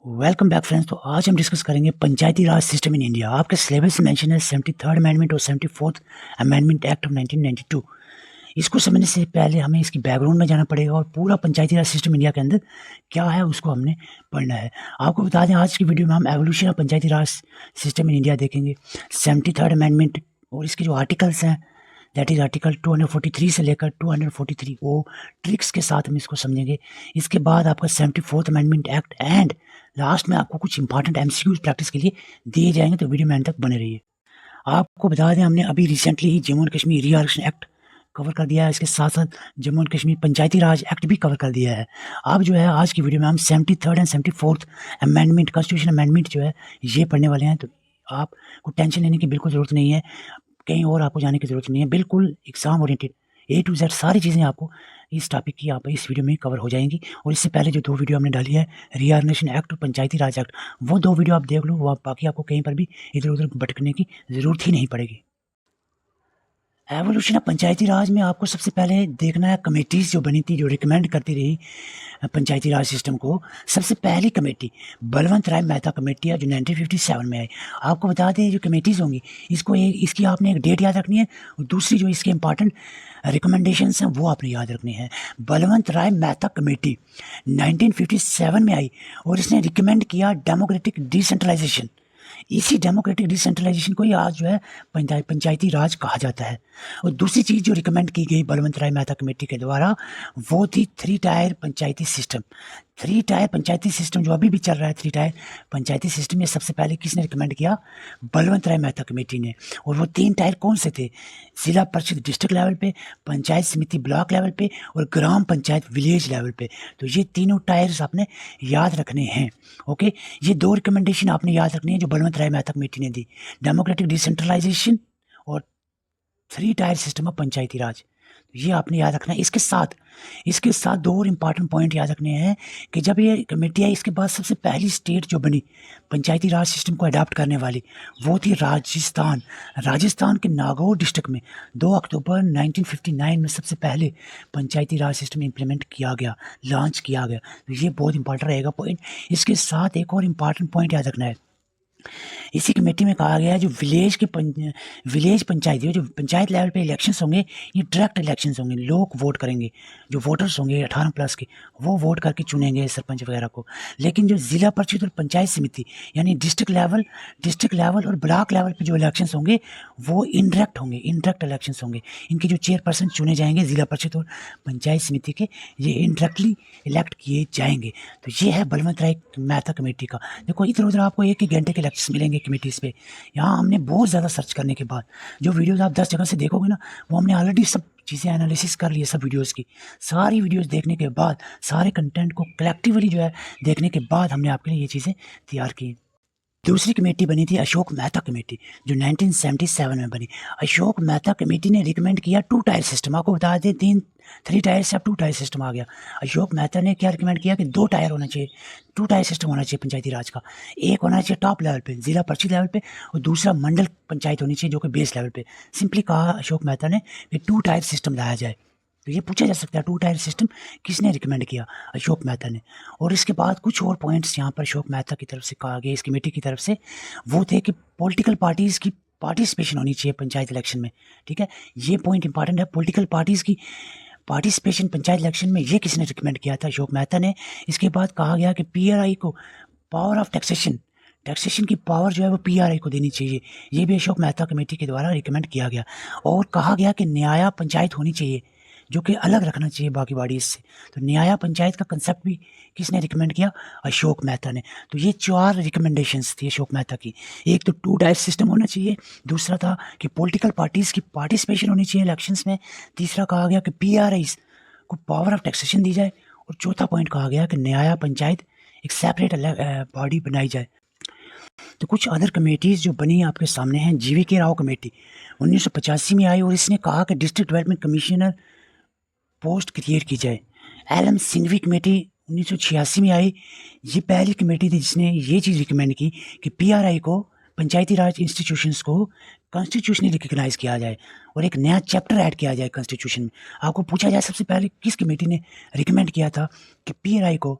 Welcome back friends. तो आज हम डिस्कस करेंगे पंचायती राज सिस्टम इन इंडिया। आपके सिलेबस में मेंशन है 73rd अमेंडमेंट और 74th अमेंडमेंट एक्ट ऑफ 1992। इसको समझने से पहले हमें इसकी बैकग्राउंड में जाना पड़ेगा और पूरा पंचायती राज सिस्टम इंडिया के अंदर क्या है उसको हमने पढ़ना है। आपको बता दें आज की वीडियो में हम evolution of Panchayati raj system in India देखेंगे। 73rd अमेंडमेंट और इसके जो आर्टिकल्स हैं दैट इज आर्टिकल 243 से लेकर 243 वो ट्रिक्स के साथ हम इसको समझेंगे। इसके बाद आपका 74th amendment act and last में आपको कुछ इंपॉर्टेंट एमसीक्यूज प्रैक्टिस के लिए दिए जाएंगे, तो वीडियो में अंत तक बने रहिए। आपको बता दें हमने अभी रिसेंटली ही Jammu and Kashmir reorganisation act cover कर दिया है, इसके साथ साथ जम्मू एंड कश्मीर पंचायती राज एक्ट भी कवर कर दिया है। अब जो है आज की वीडियो में हम 73rd and 74th amendment constitution amendment जो है ये पढ़ने वाले हैं। तो आपको टेंशन लेने की बिल्कुल ज़रूरत नहीं है, कहीं और आपको जाने की ज़रूरत नहीं है, बिल्कुल exam oriented A to Z सारी चीज़ें आपको इस टॉपिक की यहाँ पर इस वीडियो में कवर हो जाएंगी। और इससे पहले जो 2 वीडियो हमने डाली है रीआर्गनाइजेशन एक्ट और पंचायती राज एक्ट, वो 2 वीडियो आप देख लो, वो बाकी आपको कहीं पर भी इधर उधर भटकने की ज़रूरत ही नहीं पड़ेगी। एवोल्यूशन ऑफ पंचायती राज में आपको सबसे पहले देखना है कमेटीज़ जो बनी थी, जो रिकमेंड करती रही पंचायती राज सिस्टम को। सबसे पहली कमेटी बलवंत राय मेहता कमेटी है जो 1957 में आई। आपको बता दें जो कमेटीज़ होंगी इसकी आपने एक डेट याद रखनी है और दूसरी जो इसके इंपॉर्टेंट रिकमेंडेशंस हैं वो आपने याद रखनी है। बलवंत राय मेहता कमेटी 1957 में आई और इसने रिकमेंड किया डेमोक्रेटिक डिसेंट्रलाइजेशन। इसी डेमोक्रेटिक डिसेंट्रलाइजेशन को ही आज जो है पंचायती राज कहा जाता है। और दूसरी चीज़ जो रिकमेंड की गई बलवंत राय मेहता कमेटी के द्वारा वो थी 3 टायर पंचायती सिस्टम। 3 टायर पंचायती सिस्टम जो अभी भी चल रहा है, 3 टायर पंचायती सिस्टम, ये सबसे पहले किसने रिकमेंड किया? बलवंत राय मेहता कमेटी ने। और वो 3 टायर कौन से थे? जिला परिषद डिस्ट्रिक्ट लेवल पे, पंचायत समिति ब्लॉक लेवल पे और ग्राम पंचायत विलेज लेवल पे। तो ये तीनों टायर्स आपने याद रखने हैं। ओके, ये 2 रिकमेंडेशन आपने याद रखनी है जो बलवंत राय मेहता कमेटी ने दी, डेमोक्रेटिक डिसेंट्रलाइजेशन और 3 टायर सिस्टम ऑफ पंचायती राज। ये आपने याद रखना है। इसके साथ 2 और इम्पॉर्टेंट पॉइंट याद रखने हैं कि जब ये कमेटी आई इसके बाद सबसे पहली स्टेट जो बनी पंचायती राज सिस्टम को अडॉप्ट करने वाली वो थी राजस्थान। राजस्थान के नागौर डिस्ट्रिक्ट में 2 अक्टूबर 1959 में सबसे पहले पंचायती राज सिस्टम इम्प्लीमेंट किया गया, लॉन्च किया गया। तो ये बहुत इंपॉर्टेंट रहेगा पॉइंट। इसके साथ एक और इम्पॉर्टेंट पॉइंट याद रखना है। इसी कमेटी में कहा गया है जो विलेज पंचायत जो पंचायत लेवल पे इलेक्शंस होंगे ये डायरेक्ट इलेक्शंस होंगे, लोग वोट करेंगे, जो वोटर्स होंगे 18 प्लस के वो वोट करके चुनेंगे सरपंच वगैरह को। लेकिन जो जिला परिषद और पंचायत समिति यानी डिस्ट्रिक्ट लेवल और ब्लॉक लेवल पे जो इलेक्शंस होंगे वो इनडायरेक्ट इलेक्शंस होंगे। इनके जो चेयरपर्सन चुने जाएंगे जिला परिषद और पंचायत समिति के, ये इनडायरेक्टली इलेक्ट किए जाएंगे। तो ये है बलवंत राय मेहता कमेटी का। देखो इधर उधर आपको 1-1 घंटे के लेक्चर्स मिलेंगे कमेटीज़ पे। यहाँ हमने बहुत ज़्यादा सर्च करने के बाद जो वीडियोस आप 10 जगह से देखोगे ना, वो हमने ऑलरेडी सब चीज़ें एनालिसिस कर ली है। सब वीडियोस की सारी वीडियोस देखने के बाद, सारे कंटेंट को कलेक्टिवली जो है देखने के बाद हमने आपके लिए ये चीज़ें तैयार की। दूसरी कमेटी बनी थी अशोक मेहता कमेटी जो 1977 में बनी। अशोक मेहता कमेटी ने रिकमेंड किया 2 टायर सिस्टम। आपको बता दें 3 टायर से अब 2 टायर सिस्टम आ गया। अशोक मेहता ने क्या रिकमेंड किया कि 2 टायर होना चाहिए, 2 टायर सिस्टम होना चाहिए पंचायती राज का। एक होना चाहिए टॉप लेवल पे जिला परिषद लेवल पे और दूसरा मंडल पंचायत होनी चाहिए जो कि बेस लेवल पे। सिंपली कहा अशोक मेहता ने कि 2 टायर सिस्टम लाया जाए। तो ये पूछा जा सकता है 2 टायर सिस्टम किसने रिकमेंड किया? अशोक मेहता ने। और इसके बाद कुछ और पॉइंट्स यहाँ पर अशोक मेहता की तरफ से कहा गया इस कमेटी की तरफ से, वो थे कि पॉलिटिकल पार्टीज़ की पार्टिसिपेशन होनी चाहिए पंचायत इलेक्शन में। ठीक है, ये पॉइंट इंपॉर्टेंट है। पॉलिटिकल पार्टीज़ की पार्टिसिपेशन पंचायत इलेक्शन में ये किसने रिकमेंड किया था? अशोक मेहता ने। इसके बाद कहा गया कि PRI को पावर ऑफ टैक्सेशन की पावर जो है वो PRI को देनी चाहिए। ये भी अशोक मेहता कमेटी के द्वारा रिकमेंड किया गया। और कहा गया कि न्याया पंचायत होनी चाहिए जो कि अलग रखना चाहिए बाकी बॉडीज से। तो न्याया पंचायत का कंसेप्ट भी किसने रिकमेंड किया? अशोक मेहता ने। तो ये 4 रिकमेंडेशंस थी अशोक मेहता की। एक तो 2 टायर सिस्टम होना चाहिए, दूसरा था कि पॉलिटिकल पार्टीज़ की पार्टिसिपेशन होनी चाहिए इलेक्शंस में, तीसरा कहा गया कि PRIs को पावर ऑफ टैक्सेशन दी जाए और चौथा पॉइंट कहा गया कि न्याया पंचायत एक सेपरेट बॉडी बनाई जाए। तो कुछ अदर कमेटीज़ जो बनी आपके सामने हैं। GVK राव कमेटी 1985 में आई और इसने कहा कि district development commissioner post create की जाए। LM सिंघवी कमेटी 1986 में आई। ये पहली कमेटी थी जिसने ये चीज़ रिकमेंड की कि PRI को पंचायती राज इंस्टीट्यूशंस को कॉन्स्टिट्यूशनली रिकग्नाइज किया जाए और एक नया चैप्टर ऐड किया जाए कॉन्स्टिट्यूशन में। आपको पूछा जाए सबसे पहले किस कमेटी ने रिकमेंड किया था कि पीआरआई को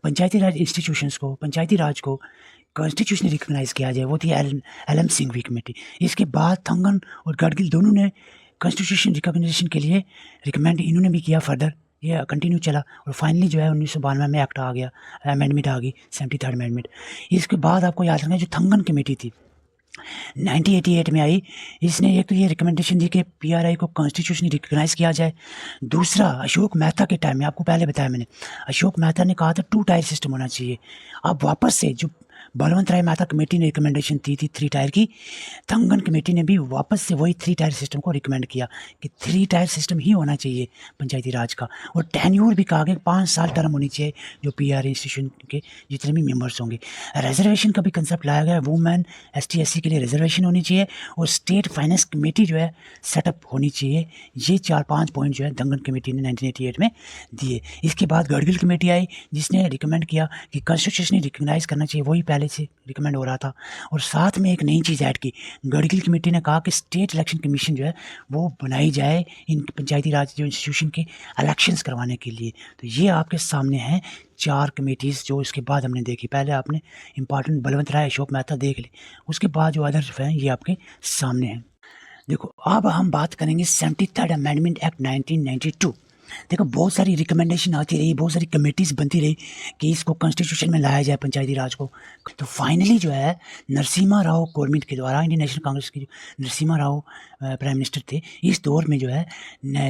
पंचायती राज इंस्टीट्यूशंस को, पंचायती राज को कॉन्स्टिट्यूशनली रिकग्नाइज किया जाए, वो थी एल एम सिंघवी कमेटी। इसके बाद थंगन और गडगिल दोनों ने कॉन्स्टिट्यूशन रिकग्निशन के लिए रिकमेंड इन्होंने भी किया। फर्दर ये कंटिन्यू चला और फाइनली जो है 1992 में एक्ट आ गया, अमेंडमेंट आ गई, 73rd अमेंडमेंट। इसके बाद आपको याद रखना जो थंगन कमेटी थी 1988 में आई, इसने एक तो ये रिकमेंडेशन दी कि पीआरआई को कॉन्स्टिट्यूशनली रिकग्नाइज किया जाए। दूसरा, अशोक मेहता के टाइम में, आपको पहले बताया मैंने, अशोक मेहता ने कहा था 2 टायर सिस्टम होना चाहिए। अब वापस से जो बलवंत राय मेहता कमेटी ने रिकमेंडेशन दी थी 3 टायर की, थंगन कमेटी ने भी वापस से वही 3 टायर सिस्टम को रिकमेंड किया कि 3 टायर सिस्टम ही होना चाहिए पंचायती राज का। और टेन्योर भी कहा गया 5 साल टर्म होनी चाहिए जो पीआर इंस्टीट्यूशन के जितने भी मेंबर्स होंगे। रिजर्वेशन का भी कंसेप्ट लाया गया, वुमेन एसटी एससी के लिए रिजर्वेशन होनी चाहिए और स्टेट फाइनेंस कमेटी जो है सेटअप होनी चाहिए। ये 4-5 पॉइंट जो है थंगन कमेटी ने 1988 में दिए। इसके बाद गडगिल कमेटी आई जिसने रिकमेंड किया कि कॉन्स्टिट्यूशनली रिकग्नाइज करना चाहिए, वही पहले से रिकमेंड हो रहा था। और साथ में एक नई चीज़ ऐड की, गडगिल कमेटी ने कहा कि स्टेट इलेक्शन कमीशन जो है वो बनाई जाए इन पंचायती राज जो इंस्टीट्यूशन के इलेक्शंस करवाने के लिए। तो ये आपके सामने हैं 4 कमेटीज़ जो इसके बाद हमने देखी। पहले आपने इंपॉर्टेंट बलवंत राय अशोक मेहता देख ली, उसके बाद जो अदर हैं ये आपके सामने हैं। देखो अब हम बात करेंगे 73rd अमेंडमेंट एक्ट 1992। देखो बहुत सारी रिकमेंडेशन आती रही, बहुत सारी कमेटीज़ बनती रही कि इसको कॉन्स्टिट्यूशन में लाया जाए पंचायती राज को। तो फाइनली जो है नरसिम्हा राव गवर्नमेंट के द्वारा, इंडियन नेशनल कांग्रेस के जो नरसिम्हा राव प्राइम मिनिस्टर थे, इस दौर में जो है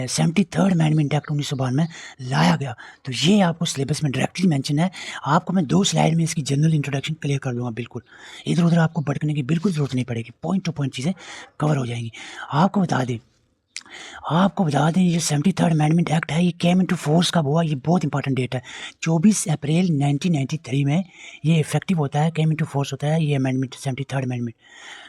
73rd अमेंडमेंट एक्ट 1992 में लाया गया। तो ये आपको सिलेबस में डायरेक्टली मेंशन है। आपको मैं 2 स्लाइड में इसकी जनरल इंट्रोडक्शन क्लियर कर दूंगा, बिल्कुल इधर उधर आपको भटकने की बिल्कुल ज़रूरत नहीं पड़ेगी, पॉइंट टू पॉइंट चीज़ें कवर हो जाएंगी। आपको बता दें ये 73rd अमेंडमेंट एक्ट है, ये केम इनटू फोर्स कब हुआ, ये बहुत इंपॉर्टेंट डेट है। 24 अप्रैल 1993 में ये इफेक्टिव होता है, केम इनटू फोर्स होता है ये अमेंडमेंट, 73rd अमेंडमेंट।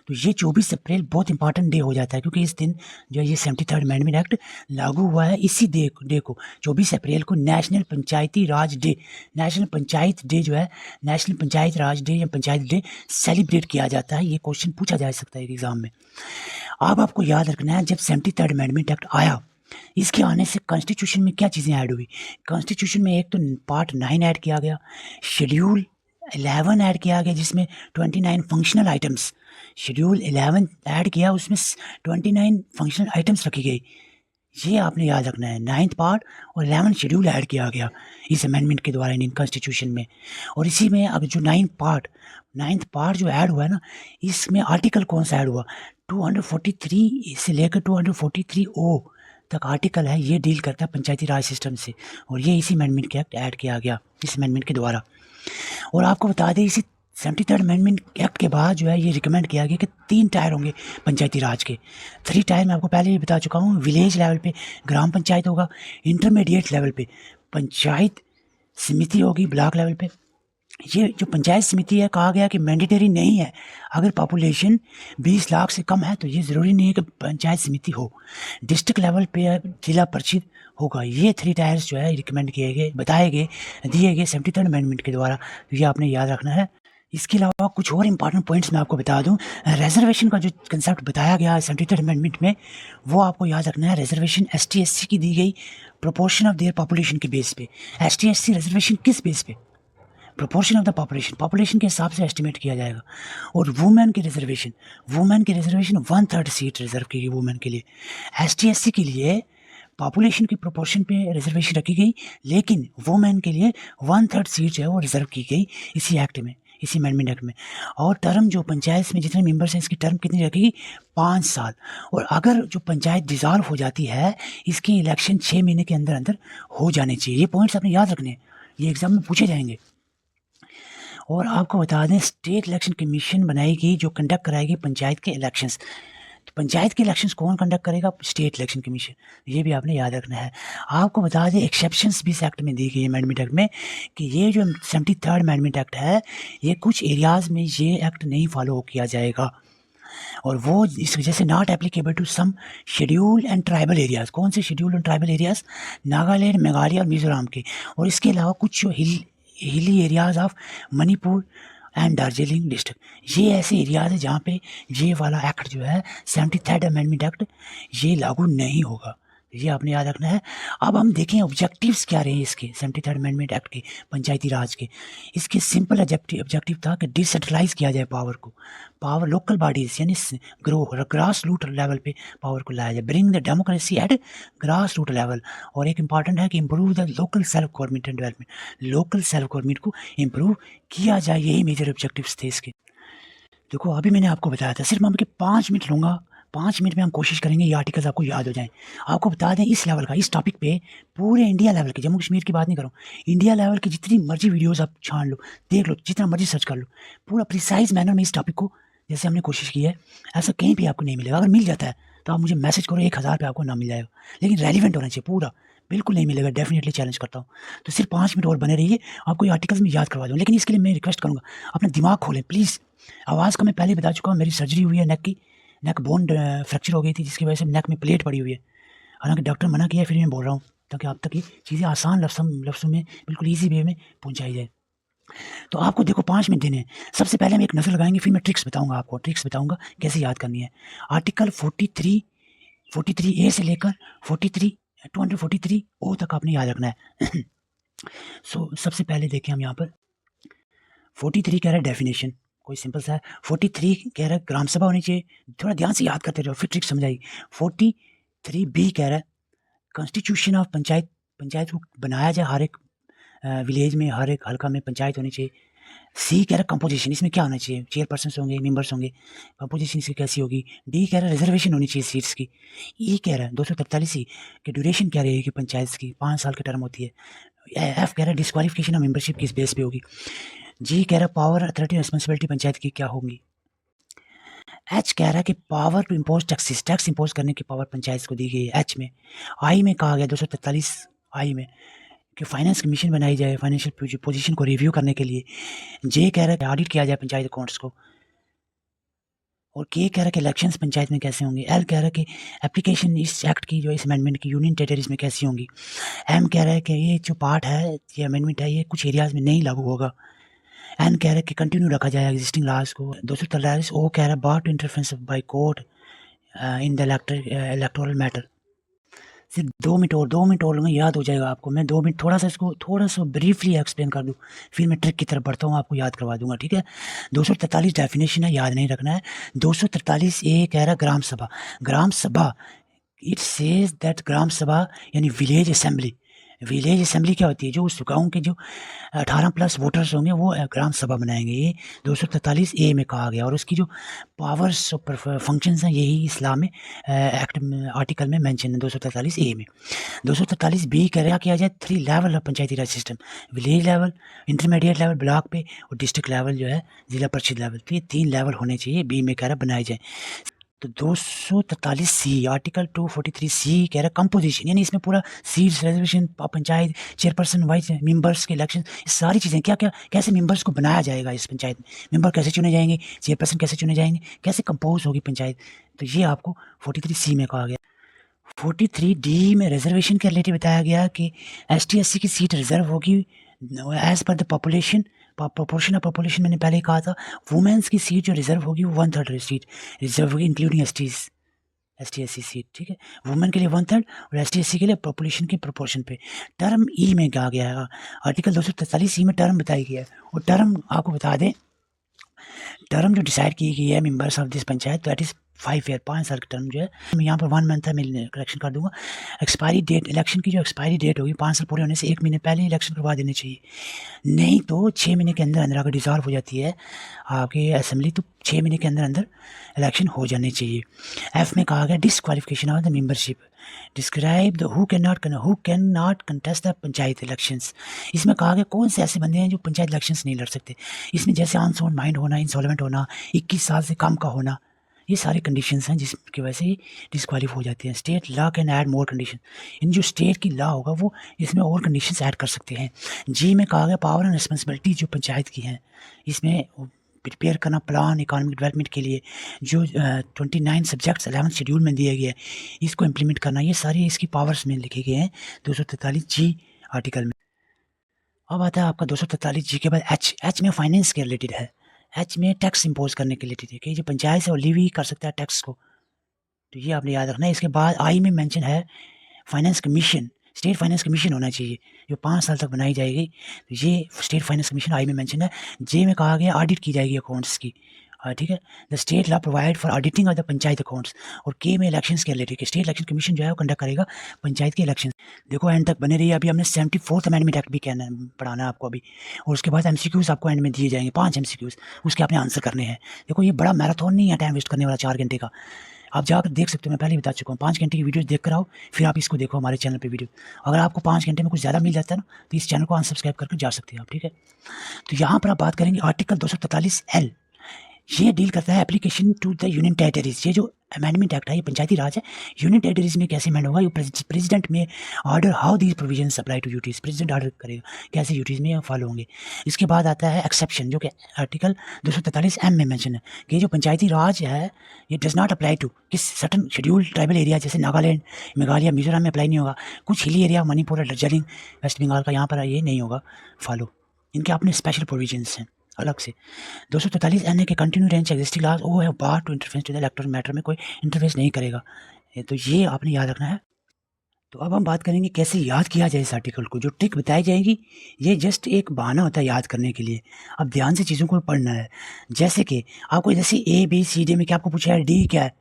तो ये 24 अप्रैल बहुत इंपॉर्टेंट डे हो जाता है क्योंकि इस दिन जो ये 73rd अमेंडमेंट एक्ट लागू हुआ है। इसी डे को 24 अप्रैल को नेशनल पंचायती राज डे, नेशनल पंचायत डे जो है, नेशनल पंचायत राज डे या पंचायत डे सेलिब्रेट किया जाता है। ये क्वेश्चन पूछा जा सकता है एग्जाम में। अब आपको याद रखना है जब 73rd अमेंडमेंट एक्ट आया, इसके आने से कॉन्स्टिट्यूशन में क्या चीज़ें ऐड हुई। कॉन्स्टिट्यूशन में एक तो पार्ट 9 ऐड किया गया, शेड्यूल 11 ऐड किया गया जिसमें 29 फंक्शनल आइटम्स, शेड्यूल 11 ऐड किया उसमें 29 फंक्शनल आइटम्स रखी गई। ये आपने याद रखना है, 9th पार्ट और 11 शेड्यूल ऐड किया गया इस अमेंडमेंट के द्वारा इंडियन कॉन्स्टिट्यूशन में। और इसी में अब जो 9th पार्ट जो ऐड हुआ है ना, इसमें आर्टिकल कौन सा ऐड हुआ, 243 से लेकर 243O तक आर्टिकल है, ये डील करता है पंचायती राज सिस्टम से। और ये इसी अमेंडमेंट के एक्ट ऐड किया गया इस अमेंडमेंट के द्वारा। और आपको बता दें इसी 73rd अमेंडमेंट एक्ट के बाद जो है ये रिकमेंड किया गया कि 3 टायर होंगे पंचायती राज के। 3 टायर मैं आपको पहले ही बता चुका हूँ, विलेज लेवल पे ग्राम पंचायत होगा, इंटरमीडिएट लेवल पे पंचायत समिति होगी, ब्लॉक लेवल पे। ये जो पंचायत समिति है कहा गया कि मैंडेटरी नहीं है, अगर पॉपुलेशन 20 लाख से कम है तो ये ज़रूरी नहीं है कि पंचायत समिति हो। डिस्ट्रिक्ट लेवल पे जिला परिषद होगा। ये 3 टायर्स जो है रिकमेंड किए गए, बताए गए, दिए गए 73rd अमेंडमेंट के द्वारा। तो ये आपने याद रखना है। इसके अलावा कुछ और इंपॉर्टेंट पॉइंट्स मैं आपको बता दूं। रिजर्वेशन का जो कंसेप्ट बताया गया है 73rd अमेंडमेंट में, वो आपको याद रखना है। रिजर्वेशन एसटी एससी की दी गई प्रोपोर्शन ऑफ देयर पॉपुलेशन के बेस पे। एसटी एससी रिजर्वेशन किस बेस पे, प्रोपोर्शन ऑफ द पॉपुलेशन के हिसाब से एस्टिमेट किया जाएगा। और वुमेन की रिजर्वेशन 1/3 सीट रिजर्व की गई वुमेन के लिए। एसटी एससी के लिए पॉपुलेशन की प्रोपोर्शन पे रिजर्वेशन रखी गई, लेकिन वुमेन के लिए 1/3 सीट जो है वो रिजर्व की गई इसी एक्ट में, इसी अमेंडमेंट एक्ट में। और टर्म जो पंचायत में जितने मेंबर्स हैं इसकी टर्म कितनी रखेगी, 5 साल। और अगर जो पंचायत डिज़ॉल्व हो जाती है, इसके इलेक्शन 6 महीने के अंदर अंदर हो जाने चाहिए। ये पॉइंट्स आपने याद रखने हैं, ये एग्जाम में पूछे जाएंगे। और आपको बता दें स्टेट इलेक्शन कमीशन बनाएगी जो कंडक्ट कराएगी पंचायत के इलेक्शंस। तो पंचायत के इलेक्शंस कौन कंडक्ट करेगा, स्टेट इलेक्शन कमीशन। ये भी आपने याद रखना है। आपको बता दें एक्सेप्शंस भी इस एक्ट में दी गई है अमेंडमेंट एक्ट में, कि ये जो 73rd अमेंडमेंट एक्ट है, ये कुछ एरियाज़ में ये एक्ट नहीं फॉलो किया जाएगा। और वो इस वजह से not applicable to some schedule and tribal areas. कौन से schedule and tribal areas, Nagaland, Meghalaya और मिजोरम के। और इसके अलावा कुछ जो hilly areas of Manipur and Darjeeling district. ये ऐसे एरियाज है जहाँ पे ये वाला एक्ट जो है 73rd अमेंडमेंट एक्ट ये लागू नहीं होगा, ये आपने याद रखना है। अब हम देखें ऑब्जेक्टिव्स क्या रहे इसके 73rd अमेंडमेंट एक्ट के, पंचायती राज के। इसके सिंपल ऑब्जेक्टिव था कि डिसेंट्रलाइज किया जाए पावर को, पावर लोकल बॉडीज यानी ग्रास रूट लेवल पे पावर को लाया जाए, bring the democracy at grass root level. और एक इंपॉर्टेंट है कि improve the local self government and development, local self government को इम्प्रूव किया जाए, यही मेजर ऑब्जेक्टिव्स थे इसके। देखो अभी मैंने आपको बताया था, सिर्फ मैं आपके 5 मिनट लूँगा, 5 मिनट में हम कोशिश करेंगे ये आर्टिकल्स आपको याद हो जाएं। आपको बता दें इस लेवल का, इस टॉपिक पे पूरे इंडिया लेवल के, जम्मू कश्मीर की बात नहीं करूँ, इंडिया लेवल की जितनी मर्जी वीडियोस आप छान लो, देख लो, जितना मर्जी सर्च कर लो, पूरा प्रिसाइज मैनर में इस टॉपिक को जैसे हमने कोशिश की है ऐसा कहीं भी आपको नहीं मिलेगा। अगर मिल जाता है तो आप मुझे मैसेज करो, 1000 पे आपको ना मिल जाएगा, लेकिन रेलिवेंट होना चाहिए पूरा, बिल्कुल नहीं मिलेगा, डेफिनेटली चैलेंज करता हूँ। तो सिर्फ 5 मिनट और बने रहिए, आपको ये आर्टिकल्स में याद करवा दूँ, लेकिन इसके लिए मैं रिक्वेस्ट करूँगा अपना दिमाग खोलें प्लीज़। आवाज़ का मैं पहले बता चुका हूँ, मेरी सर्जरी हुई है नेक की, नेक बोन फ्रैक्चर हो गई थी जिसकी वजह से नेक में प्लेट पड़ी हुई है। हालांकि डॉक्टर मना किया है, फिर मैं बोल रहा हूँ ताकि आप तक ये चीज़ें आसान लफ्ज़ों में बिल्कुल ईजी वे में पहुँचाई जाए। तो आपको देखो 5 मिनट देने हैं। सबसे पहले हम एक नज़र लगाएंगे, फिर मैं ट्रिक्स बताऊँगा आपको, ट्रिक्स बताऊँगा कैसे याद करनी है। आर्टिकल 43A से लेकर 243 ओ तक आपने याद रखना है। सबसे पहले देखें हम यहाँ पर 43 कह रहा है डेफिनेशन, कोई सिंपल सा है। 43 कह रहा है ग्राम सभा होनी चाहिए, थोड़ा ध्यान से याद करते रहो फिर ट्रिक समझाइए। 43B कह रहा है कॉन्स्टिट्यूशन ऑफ पंचायत को बनाया जाए, हर एक विलेज में, हर एक हल्का में पंचायत होनी चाहिए। सी कह रहा है कंपोजिशन, इसमें क्या होना चाहिए, चेयरपर्सन होंगे, मेंबर्स होंगे, कंपोजिशन इसकी कैसी होगी। डी कह रहा है रिजर्वेशन होनी चाहिए सीट्स की। ई कह रहा है 243 की ड्यूरेशन क्या रहेगी पंचायत की, 5 साल की टर्म होती है। एफ कह रहा है डिस्क्वालिफिकेशन ऑफ मेंबरशिप किस बेस पे होगी। जी कह रहा है पावर अथॉरिटी रिस्पॉन्सिबिलिटी पंचायत की क्या होंगी। एच कह रहा है कि power to impose taxes, tax impose करने की पावर पंचायत को दी गई है एच में। आई में कहा गया 243 आई में कि फाइनेंस कमीशन बनाई जाए फाइनेंशियल पोजीशन को रिव्यू करने के लिए। जे कह रहा है कि ऑडिट किया जाए पंचायत अकाउंट्स को। और के कह रहा है कि इलेक्शंस पंचायत में कैसे होंगे। एल कह रहा है कि एप्लीकेशन इस एक्ट की जो इस अमेंडमेंट की यूनियन टेरिटरीज में कैसी होंगी। एम कह रहा है कि ये जो पार्ट है, ये अमेंडमेंट है, ये कुछ एरियाज में नहीं लागू होगा। एन कह रहा है कि कंटिन्यू रखा जाए एग्जिस्टिंग लॉज को। 243 ओ कह रहा है bar to interference by court in the electoral matter. सिर्फ 2 मिनट और लूँगा, याद हो जाएगा आपको। मैं 2 मिनट थोड़ा सा ब्रीफली एक्सप्लेन कर दूँ, फिर मैं ट्रिक की तरफ बढ़ता हूँ, आपको याद करवा दूंगा, ठीक है। 243 डेफिनेशन है, याद नहीं रखना है। 243 ए कह रहा है ग्राम सभा। ग्राम सभा इट सेज दैट ग्राम सभा यानी विलेज असेंबली। विलेज असेंबली क्या होती है, जो उस गाँव के जो 18+ वोटर्स होंगे वो ग्राम सभा बनाएंगे, ये 243 ए में कहा गया। और उसकी जो पावर्स और फंक्शंस हैं यही इस्लाम में एक्ट आर्टिकल में मेंशन है 243 ए में। 243 बी क्या किया जाए 3 level of Panchayati raj system, village level, intermediate level block पे, और डिस्ट्रिक्ट लेवल जो है जिला परिषद लेवल। तो ये 3 लेवल होने चाहिए, बी में कह रहा बनाए जाए। तो 243 सी आर्टिकल 243 सी कह रहा है कंपोजिशन, यानी इसमें पूरा seats, reservation, panchayat chairperson, vice members के इलेक्शन, सारी चीज़ें क्या क्या कैसे मेंबर्स को बनाया जाएगा इस पंचायत में, मेंबर कैसे चुने जाएंगे, चेयरपर्सन कैसे चुने जाएंगे, कैसे कंपोज होगी पंचायत। तो ये आपको 43 सी में कहा गया। 43 डी में रिजर्वेशन के रिलेटेड बताया गया कि ST SC की सीट रिजर्व होगी as per the population, proportion of population मैंने पहले ही कहा था। वुमेन्स की सीट जो रिजर्व होगी वो 1/3 सीट रिजर्व होगी, इंक्लूडिंग ST SC सीट, ठीक है। वुमेन के लिए 1/3 और ST SC के लिए पॉपुलेशन के प्रोपोर्शन पे। टर्म ई में कहा गया है, आर्टिकल 243 ई में टर्म बताई गई है। और टर्म आपको बता दें, टर्म जो डिसाइड की गई है members of this panchayat, that is 5 year, 5 साल की टर्म जो है। यहाँ पर 1 मंथ है, मैं करेक्शन कर दूंगा। एक्सपायरी डेट, इलेक्शन की जो एक्सपायरी डेट होगी 5 साल पूरे होने से 1 महीने पहले इलेक्शन करवा देने चाहिए, नहीं तो 6 महीने के अंदर अंदर अगर डिसॉल्व हो जाती है आपकी असेंबली तो 6 महीने के अंदर अंदर इलेक्शन हो जाने चाहिए। एफ में कहा गया disqualification of the membership, describe the who can not contest the panchayat elections. इसमें कहा गया कौन से ऐसे बंदे हैं जो पंचायत इलेक्शंस नहीं लड़ सकते। इसमें जैसे अनसाउंड माइंड होना, इंसॉल्वेंट होना, 21 साल से कम का होना, ये सारी कंडीशंस हैं जिसकी वजह से ये डिस्क्वालीफाई हो जाती हैं। State law can add more condition, in जो स्टेट की लॉ होगा वो इसमें और कंडीशंस ऐड कर सकते हैं। जी में कहा गया पावर एंड रिस्पॉन्सिबिलिटी जो पंचायत की हैं, इसमें प्रिपेयर करना प्लान इकोनॉमिक डेवलपमेंट के लिए, जो 29 सब्जेक्ट्स 11 शेड्यूल में दिए गए हैं इसको इम्प्लीमेंट करना, ये सारी इसकी पावर्स में लिखे गए हैं 243 जी आर्टिकल में। अब आता है आपका 243 जी के बाद एच में फाइनेंस के रिलेटेड है। एच में टैक्स इम्पोज करने के लिए, ठीक है, जो पंचायत से वो लीव ही कर सकता है टैक्स को, तो ये आपने याद रखना है। इसके बाद आई में मेंशन है finance commission, state finance commission होना चाहिए जो 5 साल तक बनाई जाएगी, तो ये स्टेट फाइनेंस कमीशन आई में मेंशन है। जे में कहा गया ऑडिट की जाएगी अकाउंट्स की, ठीक है, the state law provide for auditing of the panchayat accounts. और के में इलेक्शंस के रिलेटेड स्टेट इलेक्शन कमीशन जो है वो कंडक्ट करेगा पंचायत के इलेक्शन। देखो एंड तक बने रहिए, अभी हमने 74th अमेंडमेंट एक्ट भी कहना पढ़ाना है आपको अभी, और उसके बाद एमसीक्यूज आपको एंड में दिए जाएंगे 5 एमसीक्यूज, उसके आपने आंसर करने हैं। देखो ये बड़ा मैराथन नहीं है टाइम वेस्ट करने वाला 4 घंटे का, आप जाकर देख सकते हो, मैं पहले बता चुका हूँ 5 घंटे की वीडियो देख कर आओ, फिर आप इसको देखो हमारे चैनल पे वीडियो। अगर आपको 5 घंटे में कुछ ज़्यादा मिल जाता है ना, तो इस चैनल को अनसब्सक्राइब करके जा सकते हो आप, ठीक है। तो यहाँ पर आप बात करेंगे आर्टिकल 243L, ये डील करता है application to the union territories. ये जो अमेंडमेंट एक्ट है ये पंचायती राज है, यूनियन टेरिटरीज में कैसे अमेंड होगा, ये प्रेसिडेंट में order how these provisions apply to UTs, president order करेगा कैसे यूटीज में फॉलो होंगे। इसके बाद आता है एक्सेप्शन, जो कि आर्टिकल 243M में मेंशन है कि जो पंचायती राज है ये डज नॉट अप्लाई टू किस सर्टन शेड्यूल्ड ट्राइबल एरिया, जैसे नागालैंड, मेघालय, मिजोरम में अप्लाई नहीं होगा, कुछ hilly area Manipur, Darjeeling, West Bengal का यहाँ पर ये नहीं होगा फॉलो, इनके अपने स्पेशल प्रोविजंस हैं अलग से। 243 के कंटिन्यू रेंज एग्जिस्टिंग लॉज वो है bar to interference to the electoral matter में कोई इंटरफेरेंस नहीं करेगा, तो ये आपने याद रखना है। तो अब हम बात करेंगे कैसे याद किया जाए इस आर्टिकल को, जो ट्रिक बताई जाएगी ये जस्ट एक बहाना होता है याद करने के लिए, अब ध्यान से चीज़ों को पढ़ना है। जैसे कि आपको जैसे ABCD में क्या आपको पूछा है डी क्या है,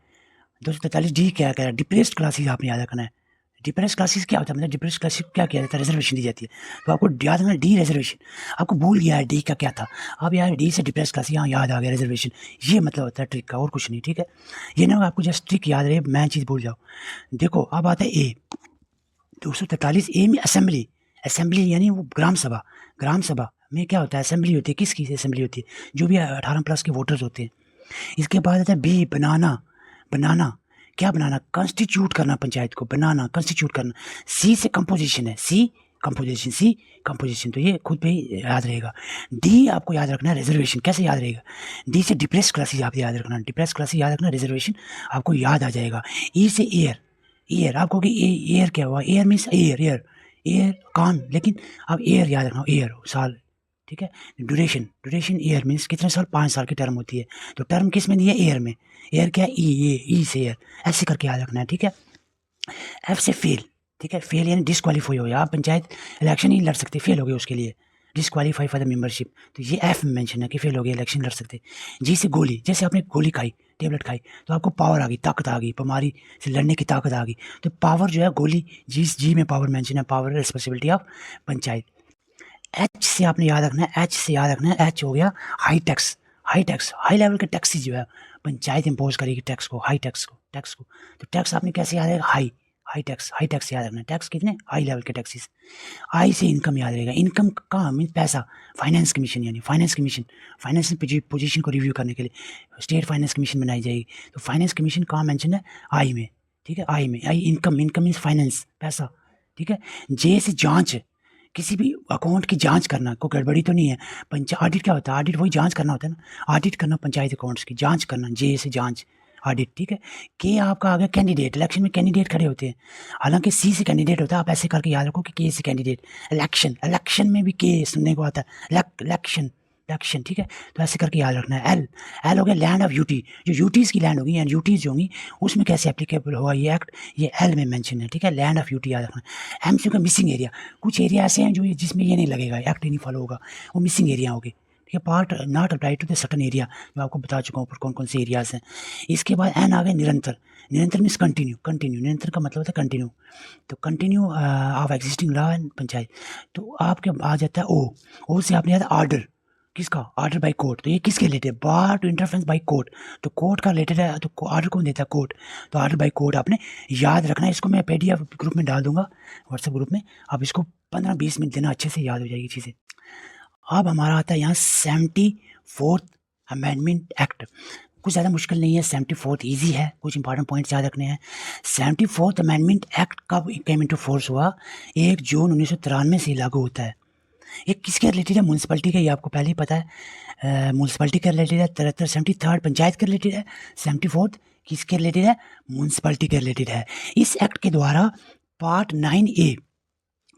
243D क्या है, डिप्रेस्ड क्लासेस आपने याद रखना है। डिप्रेस क्लासेस क्या होता है, मतलब डिप्रेस क्लासेस क्या किया जाता है, रिजर्वेशन दी जाती है, तो आपको याद रखना डी रिजर्वेशन, आपको भूल गया है डी का क्या था, अब यार डी से डिप्रेस क्लासेस यहाँ याद आ गया रिजर्वेशन, ये मतलब होता है ट्रिक का और कुछ नहीं, ठीक है। ये ना आपको जस्ट ट्रिक याद रहे, मैं चीज़ भूल जाओ। देखो अब आता है ए, 243A में असेंबली, असेंबली यानी वो ग्राम सभा, ग्राम सभा में क्या होता है, असेंबली होती है, किसकी असेंबली होती है, जो भी 18+ के वोटर्स होते हैं। इसके बाद आता है बी, बनाना, बनाना क्या बनाना, कॉन्स्टिट्यूट करना पंचायत को, बनाना कॉन्स्टिट्यूट करना। सी से कंपोजिशन है, सी कंपोजिशन, सी कंपोजिशन, तो ये खुद पे ही याद रहेगा। डी आपको याद रखना है रिजर्वेशन, कैसे याद रहेगा, डी से डिप्रेस क्लासेस आप याद रखना, डिप्रेस क्लासेस याद रखना, रिजर्वेशन आपको याद आ जाएगा। ई से एयर, एयर आपको कि एयर क्या हुआ, air means air, air air कान, लेकिन आप एयर याद रखना, एयर साल, ठीक है। ड्यूरेशन, ड्यूरेशन ईयर मीन्स कितने साल, 5 साल की टर्म होती है, तो टर्म किस में दी है, एयर में, एयर क्या है, ई से एयर, ऐसे करके याद रखना है, ठीक है। एफ से फेल, ठीक है, फेल यानी डिस्क्वालीफाई हो गया, आप पंचायत इलेक्शन नहीं लड़ सकते, फेल हो गए उसके लिए, डिस्क्वालीफाई फॉर द मेंबरशिप, तो ये एफ में मेंशन है कि फेल हो गया, इलेक्शन लड़ सकते। जी से गोली, जैसे आपने गोली खाई, टेबलेट खाई, तो आपको पावर आ गई, ताकत आ गई, बीमारी से लड़ने की ताकत आ गई, तो पावर जो है गोली, जी में पावर मेंशन है, power responsibility of panchayat. H से आपने याद रखना है, एच से याद रखना है, एच हो गया high tax, high tax, high level के टैक्सेस जो है पंचायत इम्पोज करेगी टैक्स को, हाई टैक्स को, तो टैक्स आपने कैसे याद रहेगा, हाई टैक्स याद रखना है, टैक्स कितने, हाई लेवल के टैक्सेस। आई से इनकम याद रहेगा, इनकम का मीन पैसा, फाइनेंस कमीशन यानी फाइनेंस कमीशन, फाइनेंशियल पोजीशन को रिव्यू करने के लिए स्टेट फाइनेंस कमीशन बनाई जाएगी, तो फाइनेंस कमीशन कहाँ मेंशन है, आई में, ठीक है, आई में, आई इनकम, इनकम मीन्स फाइनेंस पैसा, ठीक है। जे से जांच, किसी भी अकाउंट की जांच करना, कोई गड़बड़ी तो नहीं है, ऑडिट क्या होता है, ऑडिट वही जांच करना होता है ना, ऑडिट करना पंचायत अकाउंट्स की जांच करना, जे से जांच, ऑडिट, ठीक है। के आपका आ गया कैंडिडेट, इलेक्शन में कैंडिडेट खड़े होते हैं, हालांकि सी से कैंडिडेट होता है, आप ऐसे करके याद रखो कि के से कैंडिडेट, इलेक्शन में भी के सुनने को आता है, इलेक्शन, ठीक है, तो ऐसे करके याद रखना है। एल हो गया लैंड ऑफ यूटी, जो यूटीज़ की लैंड होगी या यूटीज़ जो होंगी उसमें कैसे एप्लीकेबल होगा ये एक्ट, ये एल में मेंशन है, ठीक है, लैंड ऑफ यूटी याद रखना है। एमसीक्यू का मिसिंग एरिया, कुछ एरिया ऐसे हैं जो जिसमें ये नहीं लगेगा, एक्ट ही नहीं फॉलो होगा, वो मिसिंग एरिया होगी, ठीक है, part not apply to the certain area, जो आपको बता चुका हूँ ऊपर कौन कौन से एरियाज हैं। इसके बाद एन आ गए निरंतर, निरंतर मीन्स कंटिन्यू, निरंतर का मतलब होता है कंटिन्यू, तो continue of existing law and panchayat, तो आपके आ जाता है ओ से आपने याद ऑर्डर, किसका, ऑर्डर बाय कोर्ट, तो ये किसके related, bar to interference by court, तो कोर्ट का रिलेटेड है, तो ऑर्डर कौन देता है, कोर्ट, तो ऑर्डर बाय कोर्ट आपने याद रखना है। इसको मैं PDF ग्रुप में डाल दूंगा, व्हाट्सएप ग्रुप में, आप इसको 15-20 मिनट देना, अच्छे से याद हो जाएगी चीज़ें। अब हमारा आता है यहाँ 74th अमेंडमेंट एक्ट, कुछ ज़्यादा मुश्किल नहीं है, 74th ईजी है, कुछ इंपॉर्टेंट पॉइंट्स याद रखने हैं। 74th अमेंडमेंट एक्ट कब केम इनटू फोर्स हुआ, 1 जून 1993 से लागू होता है। ये किसके रिलेटेड है, म्यूनसिपलिटी का, ये आपको पहले ही पता है, म्यूनसिपलिटी के रिलेटेड है। 73 पंचायत के रिलेटेड है, 74 किसके रिलेटेड है, म्यूनसिपलिटी के रिलेटेड है। इस एक्ट के द्वारा पार्ट 9A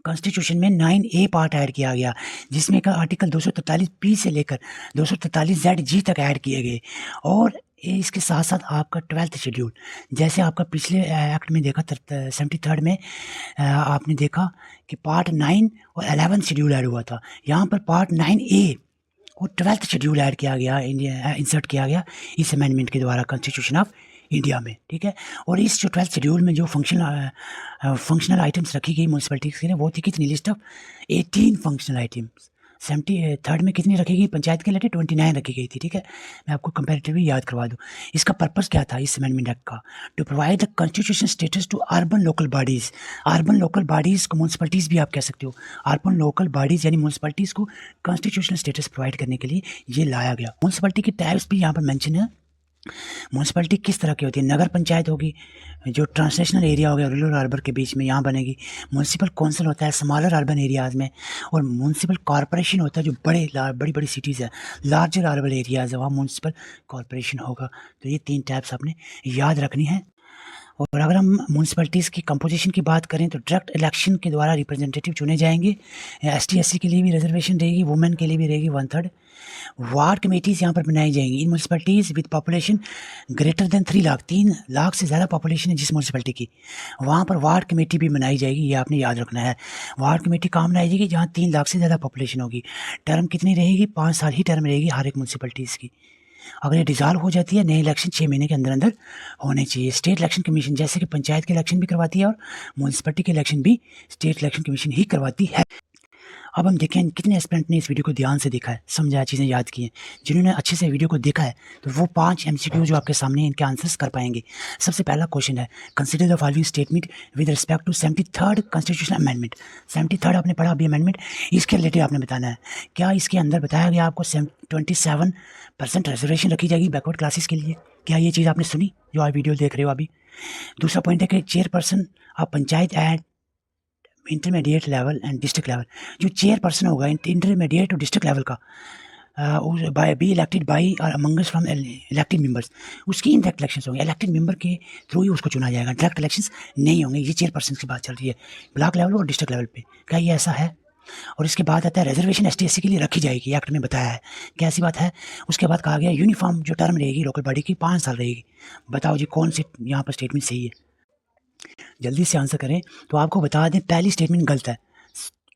कॉन्स्टिट्यूशन में 9A पार्ट ऐड किया गया, जिसमें का आर्टिकल 243 से लेकर 243 तक ऐड किए गए। और इसके साथ साथ आपका 12th शेड्यूल, जैसे आपका पिछले एक्ट में देखा 73rd में आपने देखा कि पार्ट 9 और 11 शेड्यूल ऐड हुआ था। यहाँ पर पार्ट 9A और 12th शेड्यूल ऐड किया गया, इंसर्ट किया गया इस अमेंडमेंट के द्वारा कॉन्स्टिट्यूशन ऑफ इंडिया में, ठीक है। और इस जो 12th शेड्यूल में जो फंक्शनल आइटम्स रखी गई म्यूनसिपैलिटीज़ के लिए, वो थी कितनी list of 18 functional items. 73rd में कितनी रखी गई पंचायत के लिए? 29 रखी गई थी, ठीक है। मैं आपको कंपैरेटिवली याद करवा दूँ। इसका पर्पस क्या था इस अमेंडमेंट एक्ट का? To provide the constitution status to urban local bodies. Urban local bodies को म्यूनसिपैलिटीज़ भी आप कह सकते हो। अर्बन लोकल बॉडीज़ यानी म्यूनसिपैलिटीज़ को कॉन्स्टिट्यूशनल स्टेटस प्रोवाइड करने के लिए ये लाया गया। म्यूनसिपैलिटी की टाइप्स भी यहाँ पर मेंशन है। म्यूनसिपैलिटी किस तरह की होती है? नगर पंचायत होगी, जो ट्रांसलेशनल एरिया हो गया रूरल और अर्बन के बीच में, यहाँ बनेगी। म्यूनसिपल काउंसिल होता है स्मॉलर अर्बन एरियाज़ में। और म्यूनसिपल कॉरपोरेशन होता है जो बड़ी बड़ी सिटीज़ है, लार्जर अर्बन एरियाज़ है, वहाँ म्यूनसिपल कॉरपोरेशन होगा। तो ये 3 टाइप्स आपने याद रखनी है। और अगर हम म्यूनसिपैलिटीज़ की कंपोजिशन की बात करें तो डायरेक्ट इलेक्शन के द्वारा रिप्रेजेंटेटिव चुने जाएंगे। ST SC के लिए भी रिजर्वेशन रहेगी, वुमेन के लिए भी रहेगी 1/3। वार्ड कमेटीज़ यहाँ पर बनाई जाएंगी in municipalities with population greater than 3 lakh. 3 lakh से ज़्यादा पॉपुलेशन है जिस म्यूनसिपैलिटी की, वहाँ पर वार्ड कमेटी भी बनाई जाएगी। ये आपने याद रखना है। वार्ड कमेटी कहाँ बनाई जाएगी? जहाँ 3 लाख से ज़्यादा पॉपुलेशन होगी। टर्म कितनी रहेगी? 5 साल ही टर्म रहेगी हर एक म्यूनसिपैलिटीज़ की। अगर ये डिज़ॉल्व हो जाती है, नए इलेक्शन 6 महीने के अंदर अंदर होने चाहिए। स्टेट इलेक्शन कमीशन जैसे कि पंचायत के इलेक्शन भी करवाती है और म्यूनसिपैलिटी के इलेक्शन भी स्टेट इलेक्शन कमीशन ही करवाती है। अब हम देखें कितने एस्पिरेंट ने इस वीडियो को ध्यान से देखा है, समझा, चीज़ें याद की हैं। जिन्होंने अच्छे से वीडियो को देखा है तो वो 5 MCQ जो आपके सामने इनके आंसर्स कर पाएंगे। सबसे पहला क्वेश्चन है, consider the following statement with respect to 73rd constitutional amendment. 73rd आपने पढ़ा अभी अमेंडमेंट, इसके रिलेटेड आपने बताना है। क्या इसके अंदर बताया गया आपको 27% रिजर्वेशन रखी जाएगी बैकवर्ड क्लासेस के लिए? क्या ये चीज़ आपने सुनी जो आप वीडियो देख रहे हो अभी? दूसरा पॉइंट है कि chairperson of panchayat eight intermediate level and district level, जो चेयरपर्सन होगा इंटरमीडिएट और डिस्ट्रिक्ट लेवल का, बाय बी इलेक्टेड बाई और अमंगस फ्रॉम इलेक्टेड मेंबर्स, उसकी इनडायरेक्ट इलेक्शंस होंगे। इलेक्टेड मेंबर के थ्रू ही उसको चुना जाएगा, डायरेक्ट इलेक्शंस नहीं होंगे। ये चेयरपर्सन की बात चल रही है ब्लॉक लेवल और डिस्ट्रिक्ट लेवल पे। क्या ये ऐसा है? और इसके बाद आता है रिजर्वेशन ST SC के लिए रखी जाएगी, एक्ट में बताया है। कैसी बात है? उसके बाद कहा गया यूनिफॉर्म जो टर्म रहेगी लोकल बॉडी की 5 साल रहेगी। बताओ जी कौन सी यहाँ पर स्टेटमेंट सही है? जल्दी से आंसर करें। तो आपको बता दें पहली स्टेटमेंट गलत है।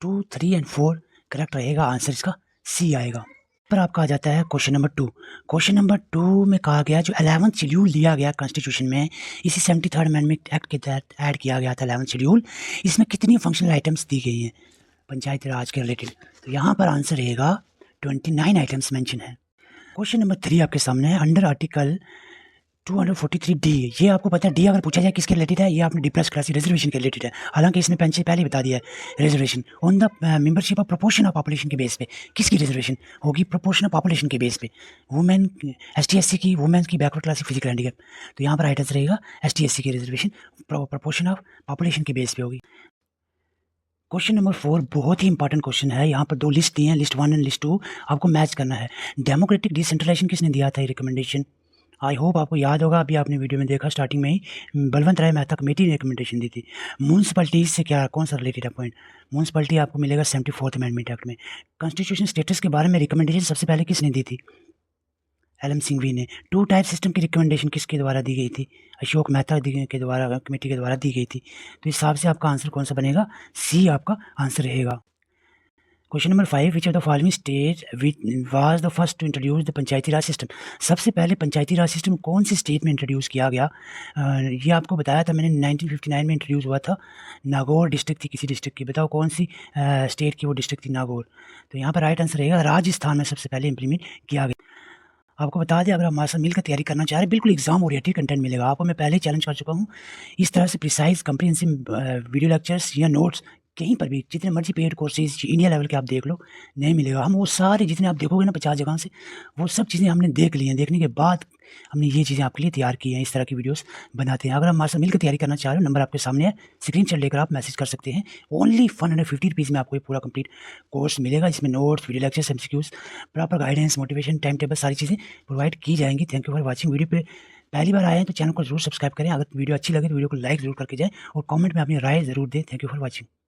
2, 3 एंड 4 करेक्ट रहेगा, आंसर इसका C आएगा। पर आपका आ जाता है क्वेश्चन नंबर 2। क्वेश्चन नंबर 2 में कहा गया जो 11th शेड्यूल दिया गया कॉन्स्टिट्यूशन में, इसी 73rd अमेंडमेंट एक्ट के तहत ऐड किया गया था 11th शेड्यूल, इसमें कितनी फंक्शनल आइटम्स दी गई हैं पंचायती राज के रिलेटेड? तो यहाँ पर आंसर रहेगा 29 आइटम्स मेंशन है। क्वेश्चन नंबर 3 आपके सामने है, अंडर आर्टिकल 243D। ये आपको पता है, डी अगर पूछा जाए किसके रिलेटेड है, ये आपने डिप्रेस क्लास रिजर्वेशन के रिलेटेड है। हालांकि इसने पहले ही बता दिया है, reservation on the membership of proportion of population के बेस पे। किसकी रिजर्वेशन होगी? प्रोपोर्शन ऑफ पॉपुलेशन के बेस पे। वुमेन ST SC की, वुमेन की, बैकवर्ड क्लास, फिजिकल हैंडीकैप। तो यहाँ पर आइटम्स रहेगा ST SC की रिजर्वेशन प्रोपोर्शन ऑफ पॉपुलेशन के बेस पे होगी। क्वेश्चन नंबर 4 बहुत ही इंपॉर्टेंट क्वेश्चन है। यहाँ पर 2 लिस्ट दी हैं, लिस्ट 1 एंड लिस्ट 2, आपको मैच करना है। डेमोक्रेटिक डिसेंट्रलाइजेशन किसने दिया था ये रिकमेंडेशन? आई होप आपको याद होगा, अभी आपने वीडियो में देखा स्टार्टिंग में ही, बलवंत राय मेहता कमेटी ने रिकमेंडेशन दी थी। म्यूनसिपैलिटीज़ से क्या कौन सा रिलेटेड है पॉइंट? म्यूनसिपैलिटी आपको मिलेगा 74th अमेंडमेंट एक्ट में। कॉन्स्टिट्यूशन स्टेटस के बारे में रिकमेंडेशन सबसे पहले किसने दी थी? LM सिंघवी ने। 2 टाइप सिस्टम की रिकमेंडेशन किसके द्वारा दी गई थी? अशोक मेहता के द्वारा, कमेटी के द्वारा दी गई थी। तो इस हिसाब से आपका आंसर कौन सा बनेगा? C आपका आंसर रहेगा। Question number 5, which of the following state was the first to introduce the panchayati raj system? सबसे पहले पंचायती राज सिस्टम कौन सी स्टेट में इंट्रोड्यूस किया गया? ये आपको बताया था मैंने, 1959 में इंट्रोड्यूस हुआ था। नागौर डिस्ट्रिक्ट थी किसी डिस्ट्रिक्ट की, बताओ कौन सी स्टेट की वो डिस्ट्रिक्ट थी? नागौर। तो यहाँ पर राइट आंसर रहेगा राजस्थान में सबसे पहले इंप्लीमेंट किया गया। आपको बता दें, अगर आप हमारे साथ मिलकर तैयारी करना चाह रहे हैं, बिल्कुल एग्जाम ओरिएंटेड कंटेंट मिलेगा आपको। मैं पहले ही चैलेंज कर चुका हूँ, इस तरह से प्रिसाइज कम्प्रिहेंसिव वीडियो लेक्चर्स या नोट्स कहीं पर भी जितने मर्जी पेड कोर्सेज इंडिया लेवल के आप देख लो, नहीं मिलेगा। हम वो सारे जितने आप देखोगे ना 50 जगह से, वो सब चीज़ें हमने देख ली हैं। देखने के बाद हमने ये चीज़ें आपके लिए तैयार की हैं, इस तरह की वीडियोस बनाते हैं। अगर आप हमारे साथ मिलकर तैयारी करना चाह रहे हो, नंबर आपके सामने है, स्क्रीनशॉट लेकर आप मैसेज कर सकते हैं। ओनली 150 रुपीज़ में आपको ये पूरा कंप्लीट कोर्स मिलेगा। इसमें notes, video lectures, MCQs, proper guidance, motivation, time table, सारी चीज़ें प्रोवाइड की जाएंगी। Thank you for watching. Video पे पहली बार आए हैं तो चैनल को जरूर सब्सक्राइब करें। अगर वीडियो अच्छी लगे तो वीडियो को लाइक जरूर करके जाएं और कमेंट में अपनी राय ज़रूर दें। Thank you for watching.